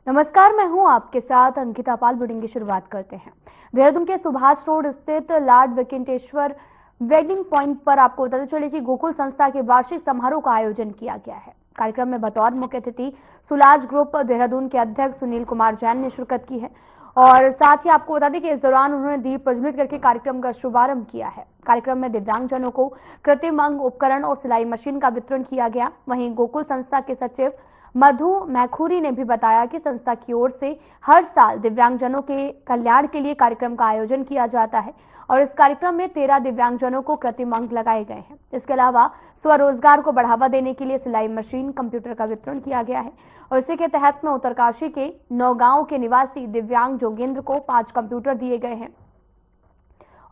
नमस्कार, मैं हूं आपके साथ अंकिता पाल। बुलेटिन की शुरुआत करते हैं। देहरादून के सुभाष रोड स्थित लॉर्ड वेंकटेश्वर वेडिंग पॉइंट पर आपको बताते चले कि गोकुल संस्था के वार्षिक समारोह का आयोजन किया गया है। कार्यक्रम में बतौर मुख्य अतिथि सुलाज ग्रुप देहरादून के अध्यक्ष सुनील कुमार जैन ने शिरकत की है और साथ ही आपको बता दें कि इस दौरान उन्होंने दीप प्रज्वलित करके कार्यक्रम का शुभारंभ किया है। कार्यक्रम में दिव्यांगजनों को कृत्रिम अंग उपकरण और सिलाई मशीन का वितरण किया गया। वहीं गोकुल संस्था के सचिव मधु मैखुरी ने भी बताया कि संस्था की ओर से हर साल दिव्यांगजनों के कल्याण के लिए कार्यक्रम का आयोजन किया जाता है और इस कार्यक्रम में 13 दिव्यांगजनों को कृत्रिम अंग लगाए गए हैं। इसके अलावा स्वरोजगार को बढ़ावा देने के लिए सिलाई मशीन, कंप्यूटर का वितरण किया गया है और इसी के तहत में उत्तरकाशी के नौगांव के निवासी दिव्यांग जोगेंद्र को 5 कंप्यूटर दिए गए हैं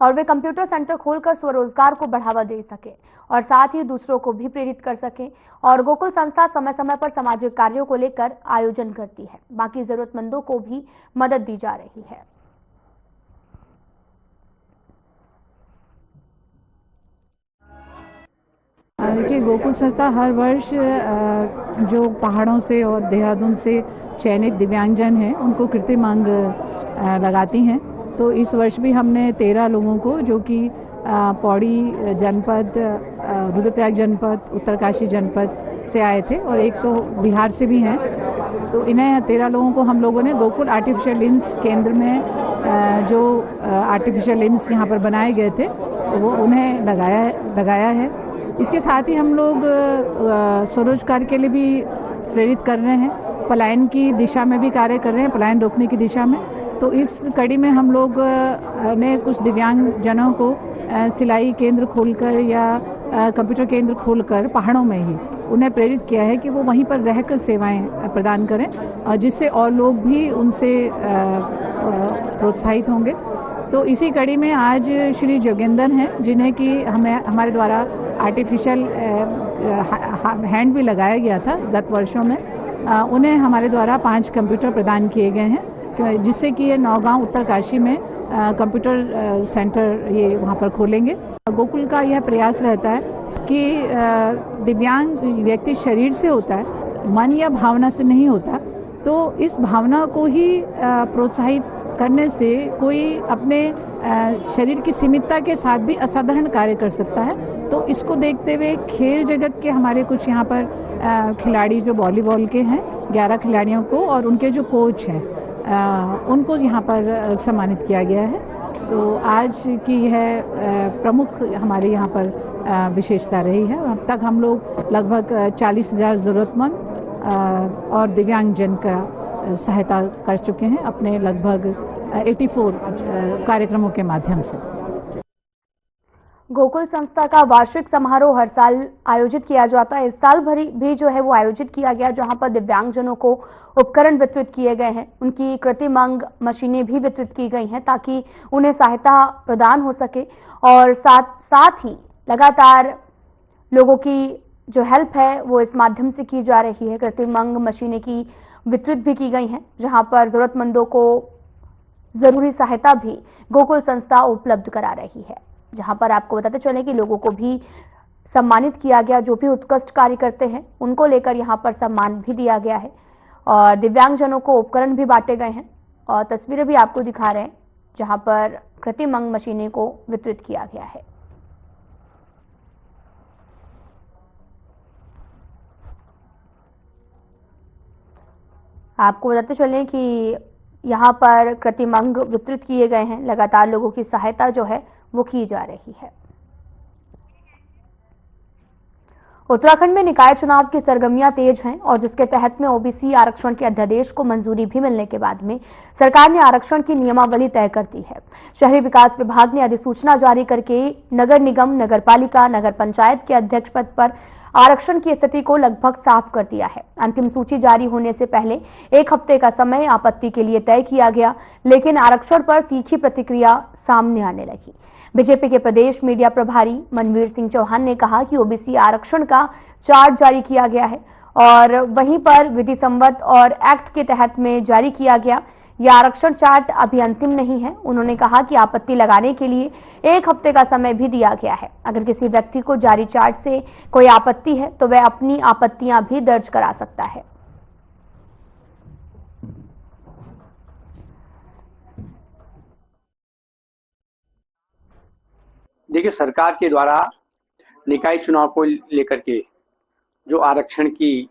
और वे कंप्यूटर सेंटर खोलकर स्वरोजगार को बढ़ावा दे सके और साथ ही दूसरों को भी प्रेरित कर सके। और गोकुल संस्था समय समय पर सामाजिक कार्यों को लेकर आयोजन करती है। बाकी जरूरतमंदों को भी मदद दी जा रही है। देखिए, गोकुल संस्था हर वर्ष जो पहाड़ों से और देहरादून से चयनित दिव्यांगजन हैं उनको कृत्रिम अंग लगाती हैं। तो इस वर्ष भी हमने 13 लोगों को, जो कि पौड़ी जनपद, रुद्रप्रयाग जनपद, उत्तरकाशी जनपद से आए थे और एक तो बिहार से भी हैं, तो इन्हें 13 लोगों को हम लोगों ने गोकुल आर्टिफिशियल लिम्स केंद्र में जो आर्टिफिशियल लिम्स यहाँ पर बनाए गए थे वो उन्हें लगाया है। इसके साथ ही हम लोग स्वरोजगार के लिए भी प्रेरित कर रहे हैं, पलायन की दिशा में भी कार्य कर रहे हैं, पलायन रोकने की दिशा में। तो इस कड़ी में हम लोग ने कुछ दिव्यांग जनों को सिलाई केंद्र खोलकर या कंप्यूटर केंद्र खोलकर पहाड़ों में ही उन्हें प्रेरित किया है कि वो वहीं पर रहकर सेवाएं प्रदान करें और जिससे और लोग भी उनसे प्रोत्साहित होंगे। तो इसी कड़ी में आज श्री जोगेंद्र हैं, जिन्हें कि हमारे द्वारा आर्टिफिशियल हैंड भी लगाया गया था गत वर्षों में, उन्हें हमारे द्वारा 5 कंप्यूटर प्रदान किए गए हैं, जिससे कि ये नौगांव उत्तरकाशी में कंप्यूटर सेंटर ये वहाँ पर खोलेंगे। गोकुल का यह प्रयास रहता है कि दिव्यांग व्यक्ति शरीर से होता है, मन या भावना से नहीं होता। तो इस भावना को ही प्रोत्साहित करने से कोई अपने शरीर की सीमितता के साथ भी असाधारण कार्य कर सकता है। तो इसको देखते हुए खेल जगत के हमारे कुछ यहाँ पर खिलाड़ी जो वॉलीबॉल के हैं, 11 खिलाड़ियों को और उनके जो कोच हैं उनको यहाँ पर सम्मानित किया गया है। तो आज की यह प्रमुख हमारे यहाँ पर विशेषता रही है। अब तक हम लोग लगभग 40,000 जरूरतमंद और दिव्यांगजन का सहायता कर चुके हैं अपने लगभग 84 कार्यक्रमों के माध्यम से। गोकुल संस्था का वार्षिक समारोह हर साल आयोजित किया जाता है। इस साल भी जो है वो आयोजित किया गया, जहां पर दिव्यांगजनों को उपकरण वितरित किए गए हैं, उनकी कृत्रिम अंग मशीनें भी वितरित की गई हैं ताकि उन्हें सहायता प्रदान हो सके और साथ ही लगातार लोगों की जो हेल्प है वो इस माध्यम से की जा रही है। कृत्रिम अंग मशीनें की वितरित भी की गई हैं, जहां पर जरूरतमंदों को जरूरी सहायता भी गोकुल संस्था उपलब्ध करा रही है। जहां पर आपको बताते चले कि लोगों को भी सम्मानित किया गया, जो भी उत्कृष्ट कार्य करते हैं उनको लेकर यहां पर सम्मान भी दिया गया है और दिव्यांगजनों को उपकरण भी बांटे गए हैं और तस्वीरें भी आपको दिखा रहे हैं जहां पर कृत्रिम अंग मशीनें को वितरित किया गया है। आपको बताते चलें कि यहाँ पर कृत्रिम अंग वितरित किए गए हैं, लगातार लोगों की सहायता जो है वो की जा रही है। उत्तराखंड में निकाय चुनाव की सरगर्मियां तेज हैं और जिसके तहत में ओबीसी आरक्षण के अध्यादेश को मंजूरी भी मिलने के बाद में सरकार ने आरक्षण की नियमावली तय कर दी है। शहरी विकास विभाग ने अधिसूचना जारी करके नगर निगम, नगर पालिका, नगर पंचायत के अध्यक्ष पद पर आरक्षण की स्थिति को लगभग साफ कर दिया है। अंतिम सूची जारी होने से पहले 1 हफ्ते का समय आपत्ति के लिए तय किया गया, लेकिन आरक्षण पर तीखी प्रतिक्रिया सामने आने लगी। बीजेपी के प्रदेश मीडिया प्रभारी मनवीर सिंह चौहान ने कहा कि ओबीसी आरक्षण का चार्ट जारी किया गया है और वहीं पर विधि संवत और एक्ट के तहत में जारी किया गया। यह आरक्षण चार्ट अभी अंतिम नहीं है। उन्होंने कहा कि आपत्ति लगाने के लिए 1 हफ्ते का समय भी दिया गया है। अगर किसी व्यक्ति को जारी चार्ट से कोई आपत्ति है तो वह अपनी आपत्तियां भी दर्ज करा सकता है। देखिए, सरकार के द्वारा निकाय चुनाव को लेकर के जो आरक्षण की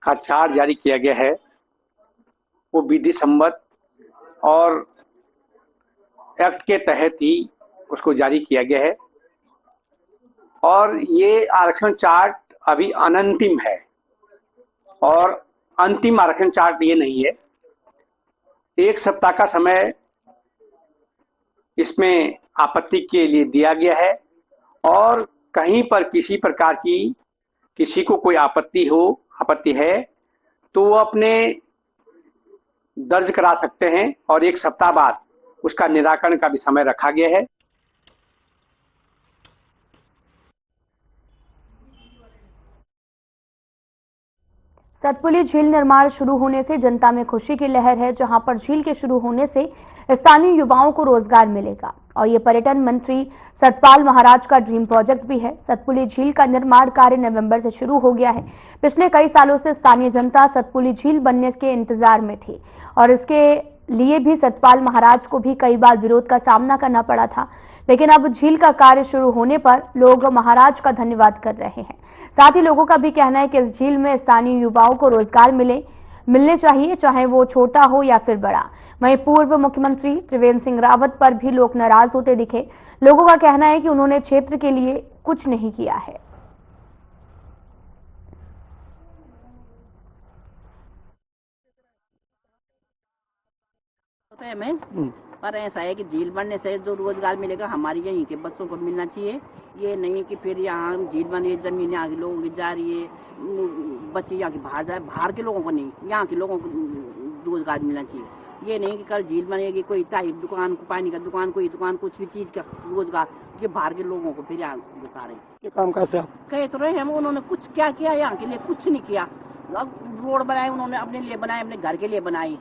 का चार्ट जारी किया गया है वो विधि सम्मत और एक्ट के तहत ही उसको जारी किया गया है और ये आरक्षण चार्ट अभी अनंतिम है और अंतिम आरक्षण चार्ट ये नहीं है। 1 सप्ताह का समय इसमें आपत्ति के लिए दिया गया है और कहीं पर किसी प्रकार की किसी को कोई आपत्ति है तो वो अपने दर्ज करा सकते हैं और 1 सप्ताह बाद उसका निराकरण का भी समय रखा गया है। सतपुली झील निर्माण शुरू होने से जनता में खुशी की लहर है, जहां पर झील के शुरू होने से स्थानीय युवाओं को रोजगार मिलेगा और ये पर्यटन मंत्री सतपाल महाराज का ड्रीम प्रोजेक्ट भी है। सतपुली झील का निर्माण कार्य नवंबर से शुरू हो गया है। पिछले कई सालों से स्थानीय जनता सतपुली झील बनने के इंतजार में थी और इसके लिए भी सतपाल महाराज को भी कई बार विरोध का सामना करना पड़ा था, लेकिन अब झील का कार्य शुरू होने पर लोग महाराज का धन्यवाद कर रहे हैं। साथ ही लोगों का भी कहना है कि इस झील में स्थानीय युवाओं को रोजगार मिलने चाहिए, चाहे वो छोटा हो या फिर बड़ा। वहीं पूर्व मुख्यमंत्री त्रिवेंद्र सिंह रावत पर भी लोग नाराज होते दिखे। लोगों का कहना है कि उन्होंने क्षेत्र के लिए कुछ नहीं किया है। पर ऐसा है कि झील बनने से जो रोजगार मिलेगा हमारे यहीं के बच्चों को मिलना चाहिए। ये नहीं कि फिर यहाँ झील बने जमीन यहाँ के लोगों की जा रही है, बच्चे यहाँ के बाहर जाए, बाहर के लोगों को नहीं, यहाँ के लोगों को रोजगार मिलना चाहिए। ये नहीं कि कल झील बनेगी कोई चाहे दुकान को पानी का दुकान कोई दुकान कुछ भी चीज का रोजगार, ये बाहर के लोगों को फिर यहाँ बता रहे हैं। काम कैसे कहे तो रहे हम, उन्होंने कुछ क्या किया यहाँ के लिए? कुछ नहीं किया। रोड बनाए उन्होंने अपने लिए बनाए, अपने घर के लिए बनाई,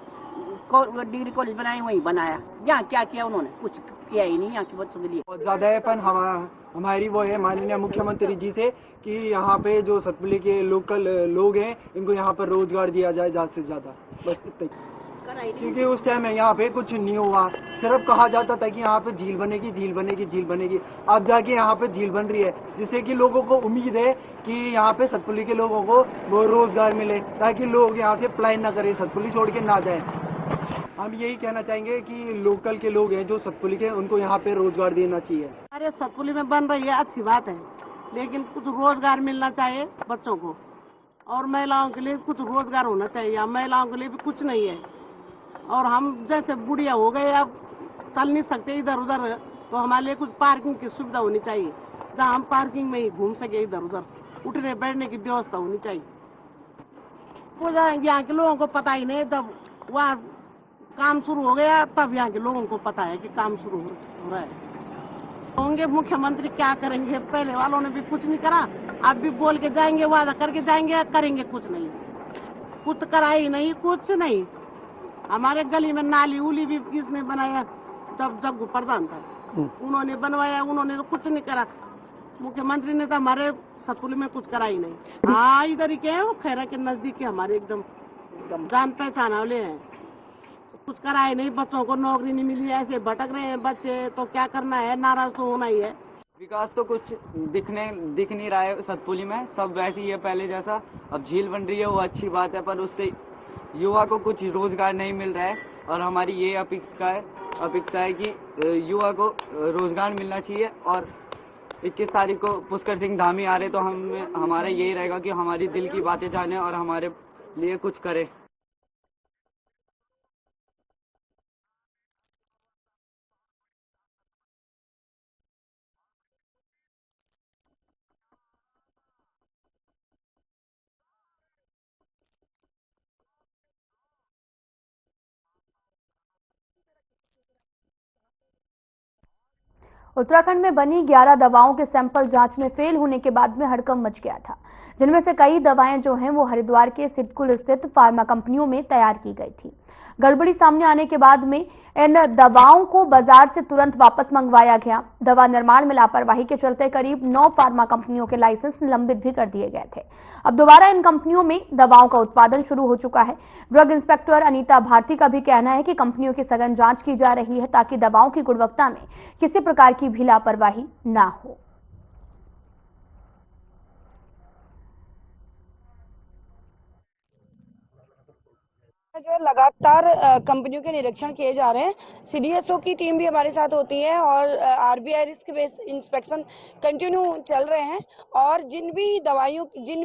डिग्री कॉलेज बनाए वहीं बनाया। यहाँ क्या किया उन्होंने? कुछ किया ही नहीं यहाँ के बच्चों के लिए। बहुत ज्यादा है, पर हमारी वो है माननीय मुख्यमंत्री जी से कि यहाँ पे जो सतपुली के लोकल लोग हैं इनको यहाँ पर रोजगार दिया जाए ज्यादा से ज्यादा, बस इतना ही। क्योंकि उस टाइम यहाँ पे कुछ नहीं हुआ, सिर्फ कहा जाता था कि यहाँ पे झील बनेगी झील बनेगी झील बनेगी। अब जाके यहाँ पे झील बन रही है, जिससे कि लोगों को उम्मीद है कि यहाँ पे सतपुली के लोगों को वो रोजगार मिले, ताकि लोग यहाँ से पलायन न करें, सतपुली छोड़ के ना जाए। हम यही कहना चाहेंगे कि लोकल के लोग हैं जो सतपुली के, उनको यहाँ पे रोजगार देना चाहिए। अरे सतपुली में बन रही है अच्छी बात है, लेकिन कुछ रोजगार मिलना चाहिए बच्चों को और महिलाओं के लिए कुछ रोजगार होना चाहिए। महिलाओं के लिए भी कुछ नहीं है और हम जैसे बुढ़िया हो गए, अब चल नहीं सकते इधर उधर, तो हमारे लिए कुछ पार्किंग की सुविधा होनी चाहिए, जहाँ हम पार्किंग में ही घूम सके, इधर उधर उठने बैठने की व्यवस्था होनी चाहिए। कुछ यहाँ के लोगों को पता ही नहीं, जब वहाँ काम शुरू हो गया तब यहाँ के लोगों को पता है कि काम शुरू हो रहा है। होंगे मुख्यमंत्री क्या करेंगे? पहले वालों ने भी कुछ नहीं करा, अब भी बोल के जाएंगे, वादा करके जाएंगे, करेंगे कुछ नहीं, कुछ करा ही नहीं, कुछ नहीं। हमारे गली में नाली उली भी किसने बनाया? जब जग्गू प्रधान था उन्होंने बनवाया, उन्होंने तो कुछ नहीं करा। मुख्यमंत्री ने तो हमारे सतपुली में कुछ करा ही नहीं। हाँ, इधर ही के हैं, वो खैरा के नजदीक के हमारे एकदम जान पहचान वाले हैं, कुछ करा ही नहीं। बच्चों को नौकरी नहीं मिली, ऐसे भटक रहे हैं बच्चे, तो क्या करना है? नाराज तो होना ही है। विकास तो कुछ दिख नहीं रहा है सतपुली में, सब वैसे ही है पहले जैसा। अब झील बन रही है वो अच्छी बात है, पर उससे युवा को कुछ रोजगार नहीं मिल रहा है और हमारी ये अपेक्षा है कि युवा को रोजगार मिलना चाहिए। और 21 तारीख को पुष्कर सिंह धामी आ रहे, तो हमारा यही रहेगा कि हमारी दिल की बातें जाने और हमारे लिए कुछ करे। उत्तराखंड में बनी 11 दवाओं के सैंपल जांच में फेल होने के बाद में हड़कंप मच गया था, जिनमें से कई दवाएं जो हैं वो हरिद्वार के सिडकुल स्थित फार्मा कंपनियों में तैयार की गई थी। गड़बड़ी सामने आने के बाद में इन दवाओं को बाजार से तुरंत वापस मंगवाया गया। दवा निर्माण में लापरवाही के चलते करीब 9 फार्मा कंपनियों के लाइसेंस निलंबित भी कर दिए गए थे। अब दोबारा इन कंपनियों में दवाओं का उत्पादन शुरू हो चुका है। ड्रग इंस्पेक्टर अनीता भारती का भी कहना है कि कंपनियों की सघन जांच की जा रही है ताकि दवाओं की गुणवत्ता में किसी प्रकार की भी लापरवाही ना हो। जो लगातार कंपनियों के निरीक्षण किए जा रहे हैं, सीडीएसओ की टीम भी हमारे साथ होती है और RBI risk based inspection continue चल रहे हैं और जिन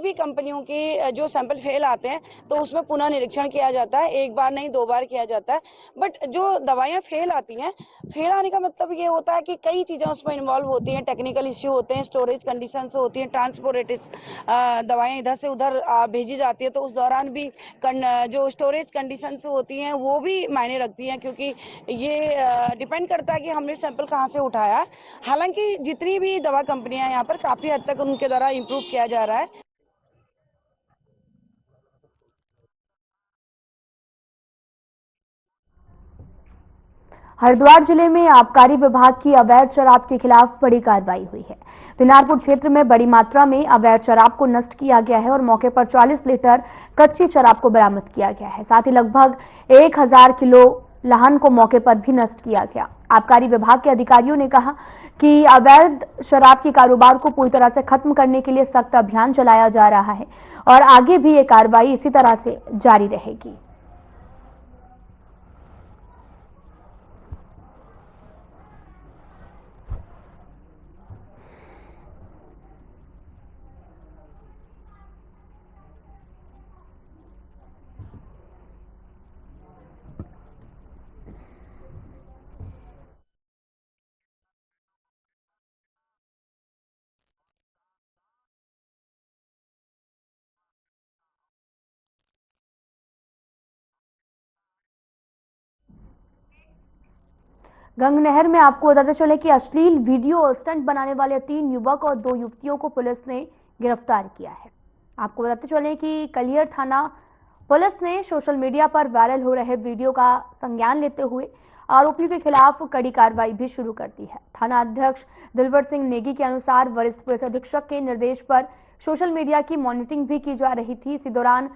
भी कंपनियों के जो सैंपल फेल आते हैं तो उसमें पुनः निरीक्षण किया जाता है। एक बार नहीं 2 बार किया जाता है। बट जो दवाइयां फेल आती हैं, फेल आने का मतलब ये होता है कि कई चीजें उसमें इन्वॉल्व होती हैं, टेक्निकल इश्यू होते हैं, स्टोरेज कंडीशंस होती हैं, ट्रांसपोर्टेटिव दवाएं इधर से उधर भेजी जाती है तो उस दौरान भी जो स्टोरेज कंडीशंस होती हैं वो भी मायने रखती हैं, क्योंकि ये डिपेंड करता है कि हमने सैंपल कहाँ से उठाया। हालांकि जितनी भी दवा कंपनियां हैं यहाँ पर काफी हद तक उनके द्वारा इम्प्रूव किया जा रहा है। हरिद्वार जिले में आबकारी विभाग की अवैध शराब के खिलाफ बड़ी कार्रवाई हुई है। दिनारपुर क्षेत्र में बड़ी मात्रा में अवैध शराब को नष्ट किया गया है और मौके पर 40 लीटर कच्ची शराब को बरामद किया गया है। साथ ही लगभग 1000 किलो लाहन को मौके पर भी नष्ट किया गया। आबकारी विभाग के अधिकारियों ने कहा कि अवैध शराब के कारोबार को पूरी तरह से खत्म करने के लिए सख्त अभियान चलाया जा रहा है और आगे भी ये कार्रवाई इसी तरह से जारी रहेगी। गंगनहर में आपको बताते चले कि अश्लील वीडियो और स्टंट बनाने वाले 3 युवक और 2 युवतियों को पुलिस ने गिरफ्तार किया है। आपको बताते चले कि कलियर थाना पुलिस ने सोशल मीडिया पर वायरल हो रहे वीडियो का संज्ञान लेते हुए आरोपियों के खिलाफ कड़ी कार्रवाई भी शुरू कर दी है। थाना अध्यक्ष दिलवर सिंह नेगी के अनुसार वरिष्ठ पुलिस अधीक्षक के निर्देश पर सोशल मीडिया की मॉनिटरिंग भी की जा रही थी। इसी दौरान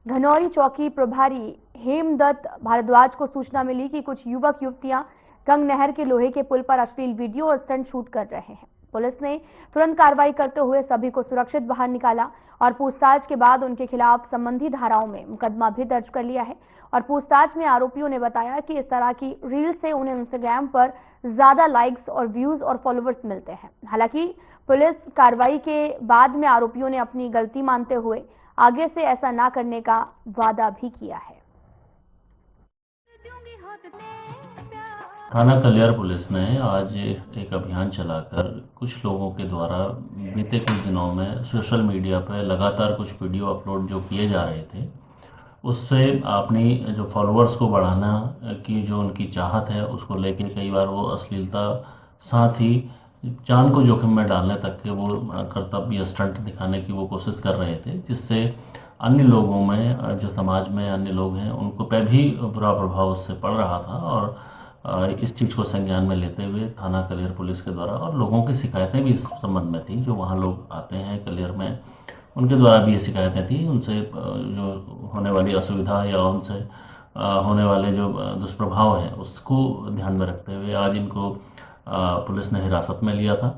घनौरी चौकी प्रभारी हेमदत्त भारद्वाज को सूचना मिली कि कुछ युवक युवतियां गंगनहर के लोहे के पुल पर अश्लील वीडियो और स्टंट शूट कर रहे हैं। पुलिस ने तुरंत कार्रवाई करते हुए सभी को सुरक्षित बाहर निकाला और पूछताछ के बाद उनके खिलाफ संबंधी धाराओं में मुकदमा भी दर्ज कर लिया है। और पूछताछ में आरोपियों ने बताया कि इस तरह की रील से उन्हें इंस्टाग्राम पर ज्यादा लाइक्स और व्यूज और फॉलोवर्स मिलते हैं। हालांकि पुलिस कार्रवाई के बाद में आरोपियों ने अपनी गलती मानते हुए आगे से ऐसा ना करने का वादा भी किया है। थाना कलियर पुलिस ने आज एक अभियान चलाकर कुछ लोगों के द्वारा बीते कुछ दिनों में सोशल मीडिया पर लगातार कुछ वीडियो अपलोड जो किए जा रहे थे, उससे अपनी जो फॉलोअर्स को बढ़ाना की जो उनकी चाहत है उसको लेकर कई बार वो अश्लीलता साथ ही जान को जोखिम में डालने तक के वो कर्तव्य स्टंट दिखाने की वो कोशिश कर रहे थे, जिससे अन्य लोगों में जो समाज में अन्य लोग हैं उनको पे भी बुरा प्रभाव उससे पड़ रहा था। और इस चीज़ को संज्ञान में लेते हुए थाना कलियर पुलिस के द्वारा और लोगों की शिकायतें भी इस संबंध में थी, जो वहाँ लोग आते हैं कलियर में उनके द्वारा भी ये शिकायतें थी, उनसे जो होने वाली असुविधा या उनसे होने वाले जो दुष्प्रभाव हैं उसको ध्यान में रखते हुए आज इनको पुलिस ने हिरासत में लिया था।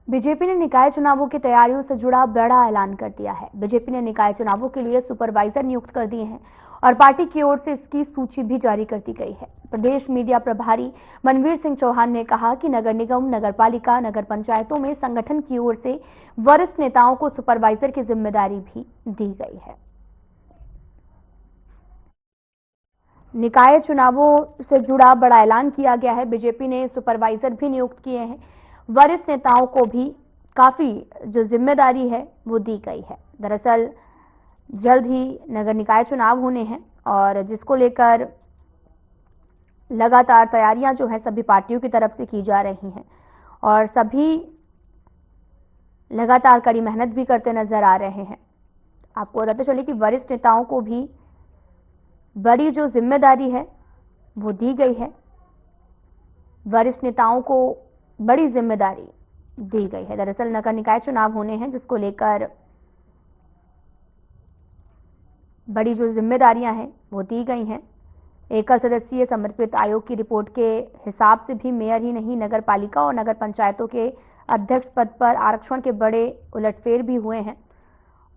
बीजेपी ने निकाय चुनावों की तैयारियों से जुड़ा बड़ा ऐलान कर दिया है। बीजेपी ने निकाय चुनावों के लिए सुपरवाइजर नियुक्त कर दिए हैं और पार्टी की ओर से इसकी सूची भी जारी कर दी गई है। प्रदेश मीडिया प्रभारी मनवीर सिंह चौहान ने कहा कि नगर निगम, नगर पालिका, नगर पंचायतों में संगठन की ओर से वरिष्ठ नेताओं को सुपरवाइजर की जिम्मेदारी भी दी गई है। निकाय चुनावों से जुड़ा बड़ा ऐलान किया गया है। बीजेपी ने सुपरवाइजर भी नियुक्त किए हैं। वरिष्ठ नेताओं को भी काफी जो जिम्मेदारी है वो दी गई है। दरअसल जल्द ही नगर निकाय चुनाव होने हैं और जिसको लेकर लगातार तैयारियां जो है सभी पार्टियों की तरफ से की जा रही हैं और सभी लगातार कड़ी मेहनत भी करते नजर आ रहे हैं। आपको बताते चले कि वरिष्ठ नेताओं को भी बड़ी जो जिम्मेदारी है वो दी गई है। वरिष्ठ नेताओं को बड़ी जिम्मेदारी दी गई है। दरअसल नगर निकाय चुनाव होने हैं जिसको लेकर बड़ी जो जिम्मेदारियां हैं वो दी गई हैं। एकल सदस्यीय समर्पित आयोग की रिपोर्ट के हिसाब से भी मेयर ही नहीं नगर पालिका और नगर पंचायतों के अध्यक्ष पद पर आरक्षण के बड़े उलटफेर भी हुए हैं।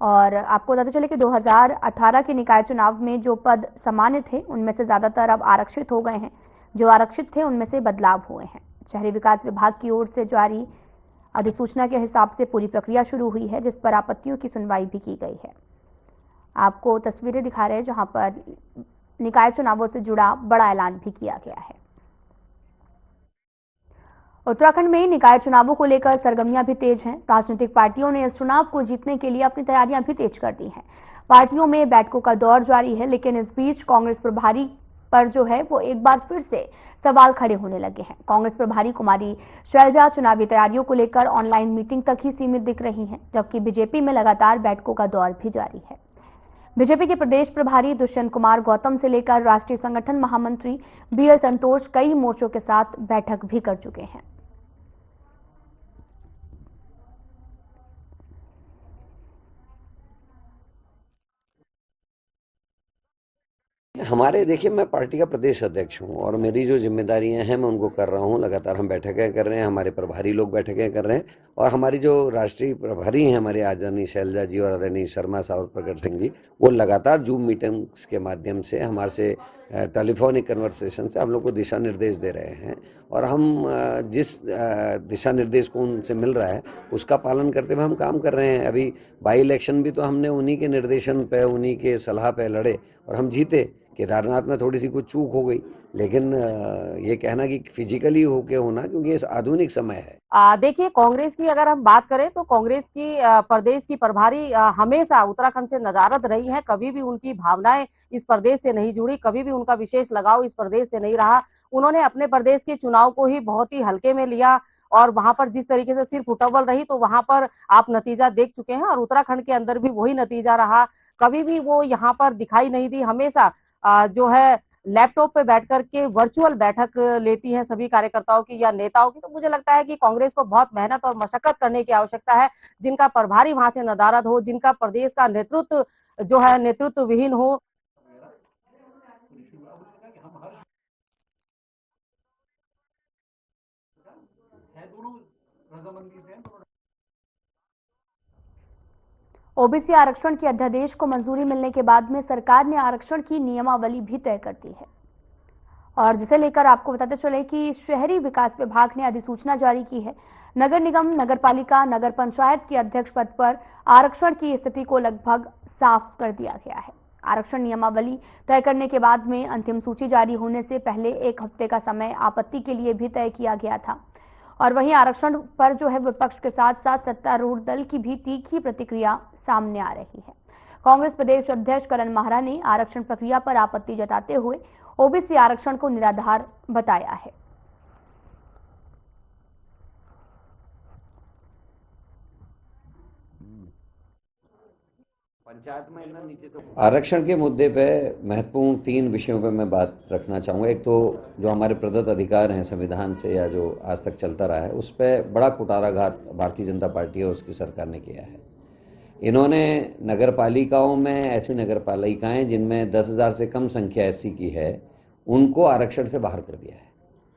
और आपको बताते चले कि 2018 के निकाय चुनाव में जो पद सामान्य थे उनमें से ज्यादातर अब आरक्षित हो गए हैं। जो आरक्षित थे उनमें से बदलाव हुए हैं। शहरी विकास विभाग की ओर से जारी अधिसूचना के हिसाब से पूरी प्रक्रिया शुरू हुई है जिस पर आपत्तियों की सुनवाई भी की गई है। आपको तस्वीरें दिखा रहे हैं जहां पर निकाय चुनावों से जुड़ा बड़ा ऐलान भी किया गया है। उत्तराखंड में निकाय चुनावों को लेकर सरगर्मियां भी तेज हैं। राजनीतिक पार्टियों ने इस चुनाव को जीतने के लिए अपनी तैयारियां भी तेज कर दी हैं। पार्टियों में बैठकों का दौर जारी है, लेकिन इस बीच कांग्रेस प्रभारी पर जो है वो एक बार फिर से सवाल खड़े होने लगे हैं। कांग्रेस प्रभारी कुमारी शैलजा चुनावी तैयारियों को लेकर ऑनलाइन मीटिंग तक ही सीमित दिख रही हैं, जबकि बीजेपी में लगातार बैठकों का दौर भी जारी है। बीजेपी के प्रदेश प्रभारी दुष्यंत कुमार गौतम से लेकर राष्ट्रीय संगठन महामंत्री बीएल संतोष कई मोर्चों के साथ बैठक भी कर चुके हैं। हमारे देखिए, मैं पार्टी का प्रदेश अध्यक्ष हूं और मेरी जो जिम्मेदारियां हैं मैं उनको कर रहा हूं। लगातार हम बैठकें कर रहे हैं, हमारे प्रभारी लोग बैठकें कर रहे हैं और हमारी जो राष्ट्रीय प्रभारी हैं हमारे आदरणीय शैलजा जी और आदरणीय शर्मा साहब प्रकट सिंह जी, वो लगातार जूम मीटिंग्स के माध्यम से हमारे से टेलीफोनिक कन्वर्सेशन से हम लोग को दिशा निर्देश दे रहे हैं और हम जिस दिशा निर्देश को उनसे मिल रहा है उसका पालन करते हुए हम काम कर रहे हैं। अभी बाई इलेक्शन भी तो हमने उन्हीं के निर्देशन पे, उन्हीं के सलाह पे लड़े और हम जीते। केदारनाथ में थोड़ी सी कुछ चूक हो गई, लेकिन ये कहना कि फिजिकली होके होना, क्योंकि ये आधुनिक समय है। देखिए, कांग्रेस की अगर हम बात करें तो कांग्रेस की प्रदेश की प्रभारी हमेशा उत्तराखंड से नदारद रही है। कभी भी उनकी भावनाएं इस प्रदेश से नहीं जुड़ी, कभी भी उनका विशेष लगाव इस प्रदेश से नहीं रहा। उन्होंने अपने प्रदेश के चुनाव को ही बहुत ही हल्के में लिया और वहां पर जिस तरीके से सिर्फ उठवल रही तो वहां पर आप नतीजा देख चुके हैं और उत्तराखंड के अंदर भी वही नतीजा रहा। कभी भी वो यहाँ पर दिखाई नहीं दी। हमेशा जो है लैपटॉप पे बैठ करके वर्चुअल बैठक लेती हैं सभी कार्यकर्ताओं की या नेताओं की। तो मुझे लगता है कि कांग्रेस को बहुत मेहनत और मशक्कत करने की आवश्यकता है। जिनका प्रभारी वहां से नदारद हो, जिनका प्रदेश का नेतृत्व जो है नेतृत्व विहीन हो। ओबीसी आरक्षण के अध्यादेश को मंजूरी मिलने के बाद में सरकार ने आरक्षण की नियमावली भी तय कर दी है और जिसे लेकर आपको बताते चले कि शहरी विकास विभाग ने अधिसूचना जारी की है। नगर निगम, नगर पालिका, नगर पंचायत के अध्यक्ष पद पर आरक्षण की स्थिति को लगभग साफ कर दिया गया है। आरक्षण नियमावली तय करने के बाद में अंतिम सूची जारी होने से पहले 1 हफ्ते का समय आपत्ति के लिए भी तय किया गया था और वहीं आरक्षण पर जो है विपक्ष के साथ साथ सत्तारूढ़ दल की भी तीखी प्रतिक्रिया सामने आ रही है। कांग्रेस प्रदेश अध्यक्ष करण माहरा ने आरक्षण प्रक्रिया पर आपत्ति जताते हुए ओबीसी आरक्षण को निराधार बताया है। पंचायत में आरक्षण के मुद्दे पे महत्वपूर्ण 3 विषयों पे मैं बात रखना चाहूँगा। एक तो जो हमारे प्रदत्त अधिकार हैं संविधान से या जो आज तक चलता रहा है, उस पर बड़ा कुटाराघात भारतीय जनता पार्टी और उसकी सरकार ने किया है। इन्होंने नगर पालिकाओं में ऐसी नगर पालिकाएं जिनमें 10,000 से कम संख्या एससी की है, उनको आरक्षण से बाहर कर दिया है।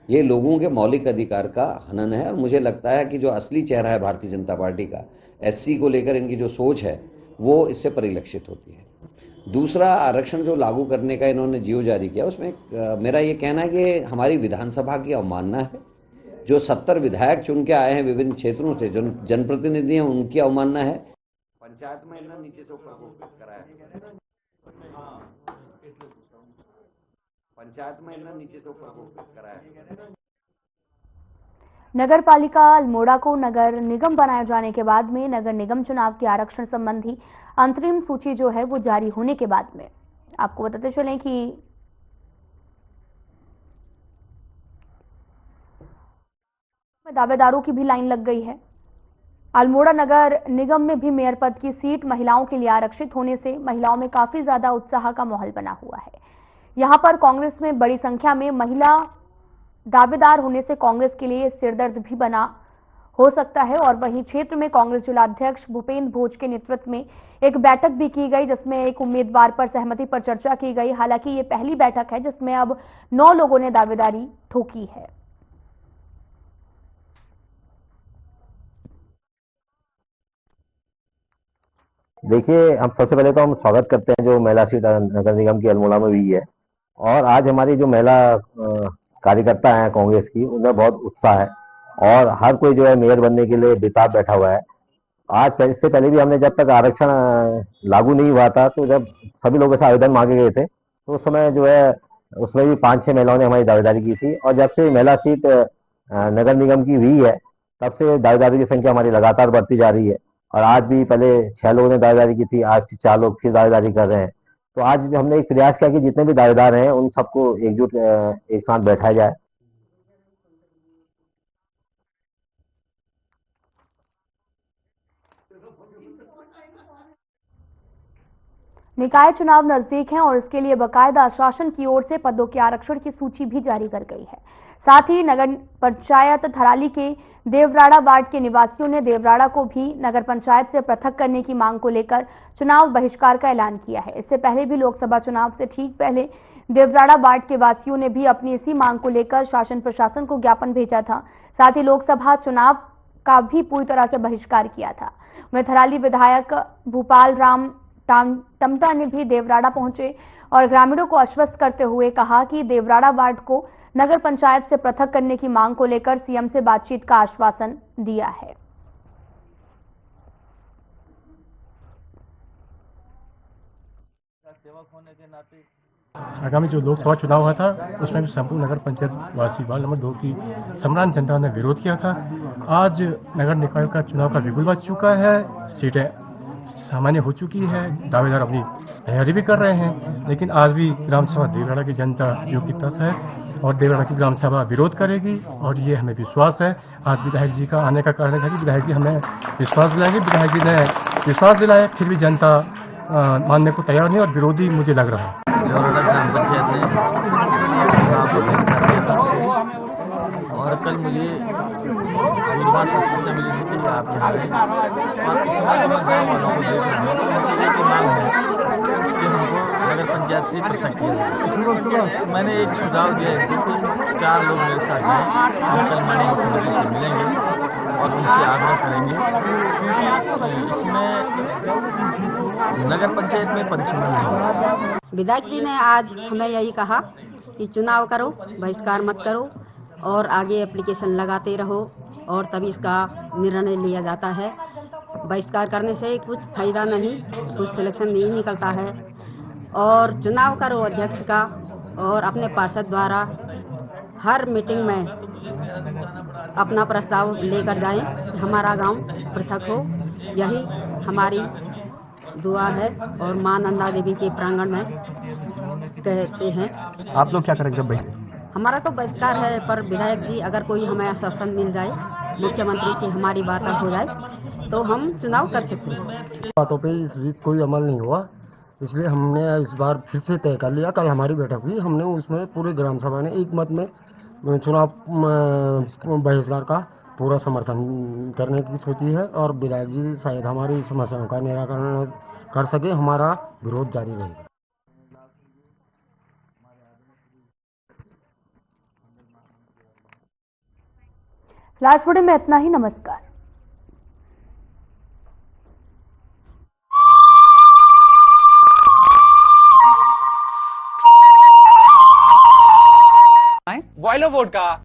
ये लोगों के मौलिक अधिकार का हनन है और मुझे लगता है कि जो असली चेहरा है भारतीय जनता पार्टी का, एससी को लेकर इनकी जो सोच है वो इससे परिलक्षित होती है। दूसरा, आरक्षण जो लागू करने का इन्होंने जीवो जारी किया, उसमें मेरा ये कहना है कि हमारी विधानसभा की अवमानना है। जो 70 विधायक चुन के आए हैं विभिन्न क्षेत्रों से, जो जनप्रतिनिधि हैं, उनकी अवमानना है। पंचायत में इन्होंने नीचे से ऊपर कराया, पंचायत में इन्होंने नीचे से ऊपर कराया। नगर पालिका अल्मोड़ा को नगर निगम बनाए जाने के बाद में नगर निगम चुनाव के आरक्षण संबंधी अंतरिम सूची जो है वो जारी होने के बाद में आपको बताते चलें कि दावेदारों की भी लाइन लग गई है। अल्मोड़ा नगर निगम में भी मेयर पद की सीट महिलाओं के लिए आरक्षित होने से महिलाओं में काफी ज्यादा उत्साह का माहौल बना हुआ है। यहां पर कांग्रेस में बड़ी संख्या में महिला दावेदार होने से कांग्रेस के लिए सिरदर्द भी बना हो सकता है। और वहीं क्षेत्र में कांग्रेस जिलाध्यक्ष भूपेंद्र भोज के नेतृत्व में एक बैठक भी की गई, जिसमें एक उम्मीदवार पर सहमति पर चर्चा की गई। हालांकि ये पहली बैठक है जिसमें अब 9 लोगों ने दावेदारी ठोकी है। देखिए, हम सबसे पहले तो हम स्वागत करते हैं जो महिला सीट नगर निगम की अल्मोड़ा में हुई है। और आज हमारी जो महिला कार्यकर्ता हैं कांग्रेस की, उनमें बहुत उत्साह है और हर कोई जो है मेयर बनने के लिए बेताब बैठा हुआ है। आज इससे पहले भी हमने, जब तक आरक्षण लागू नहीं हुआ था, तो जब सभी लोगों से आवेदन मांगे गए थे, तो उस समय जो है उसमें भी 5-6 महिलाओं ने हमारी दावेदारी की थी। और जब से महिला सीट नगर निगम की हुई है, तब से दावेदारी की संख्या हमारी लगातार बढ़ती जा रही है। और आज भी पहले 6 लोगों ने दावेदारी की थी, आज 4 लोग फिर दावेदारी कर रहे हैं। तो आज हमने एक प्रयास किया कि जितने भी दावेदार हैं उन सबको एकजुट एक साथ बैठाया जाए। निकाय चुनाव नजदीक हैं और इसके लिए बाकायदा शासन की ओर से पदों के आरक्षण की सूची भी जारी कर गई है। साथ ही नगर पंचायत थराली के देवराड़ा वार्ड के निवासियों ने देवराड़ा को भी नगर पंचायत से पृथक करने की मांग को लेकर चुनाव बहिष्कार का ऐलान किया है। इससे पहले भी लोकसभा चुनाव से ठीक पहले देवराड़ा वार्ड के वासियों ने भी अपनी इसी मांग को लेकर शासन प्रशासन को ज्ञापन भेजा था। साथ ही लोकसभा चुनाव का भी पूरी तरह से बहिष्कार किया था। वहीं थराली विधायक भूपाल राम टमटा ने भी देवराड़ा पहुंचे और ग्रामीणों को आश्वस्त करते हुए कहा कि देवराड़ा वार्ड को नगर पंचायत से पृथक करने की मांग को लेकर सीएम से बातचीत का आश्वासन दिया है। सेवक होने के नाते आगामी जो लोकसभा चुनाव हुआ था, उसमें भी संपूर्ण नगर पंचायत वासी वार्ड नंबर 2 की सम्रान जनता ने विरोध किया था। आज नगर निकाय का चुनाव का बिगुल बज चुका है, सीटें सामान्य हो चुकी है, दावेदार अपनी तैयारी भी कर रहे हैं। लेकिन आज भी ग्राम सभा देवराड़ा की जनता जो कि तस है और देवराड़ा की ग्राम सभा विरोध करेगी। और ये हमें विश्वास है, आज विधायक जी का आने का कारण है कि विधायक जी हमें विश्वास दिलाएंगे। विधायक जी ने विश्वास दिलाया, फिर भी जनता मानने को तैयार नहीं और विरोधी मुझे लग रहा है। देवराड़ा ग्राम पंचायत ने चुनाव को बहिष्कार किया था और कल मुझे बुधवार को सूचना मिली थी कि आप यहाँ आए और इस समय मैं गाँव वालों को देख रहा हूँ कि मांग है कि हमको नगर पंचायत से पृथक किया जाए। मैंने एक सुझाव दिया है कि 4 लोग मेरे साथ हैं, हम कल माननीय मुख्यमंत्री से मिलेंगे और उनसे आग्रह करेंगे क्योंकि इसमें नगर पंचायत में परिश्रम नहीं होगा। विधायक जी ने आज हमें यही कहा कि चुनाव करो, बहिष्कार मत करो और आगे एप्लीकेशन लगाते रहो और तभी इसका निर्णय लिया जाता है। बहिष्कार करने से कुछ फायदा नहीं, कुछ सिलेक्शन नहीं निकलता है। और चुनाव करो अध्यक्ष का और अपने पार्षद द्वारा हर मीटिंग में अपना प्रस्ताव लेकर जाएं कि हमारा गांव पृथक हो। यही हमारी दुआ है और मां नंदा देवी के प्रांगण में कहते हैं। आप लोग क्या करेंगे भाई? हमारा तो बहिष्कार है, पर विधायक जी अगर कोई हमें आश्वासन मिल जाए, मुख्यमंत्री से हमारी बात हो जाए तो हम चुनाव कर सकते हैं। बातों पे इस बीच कोई अमल नहीं हुआ, इसलिए हमने इस बार फिर से तय कर लिया। कल हमारी बैठक हुई, हमने उसमें पूरे ग्राम सभा ने एक मत में चुनाव बहिष्कार का पूरा समर्थन करने की सोची है और विधायक जी शायद हमारी समस्याओं का निराकरण कर सके, हमारा विरोध जारी रहेगा। फिलहाल इस वीडियो में इतना ही। नमस्कार। वॉइलो वोट का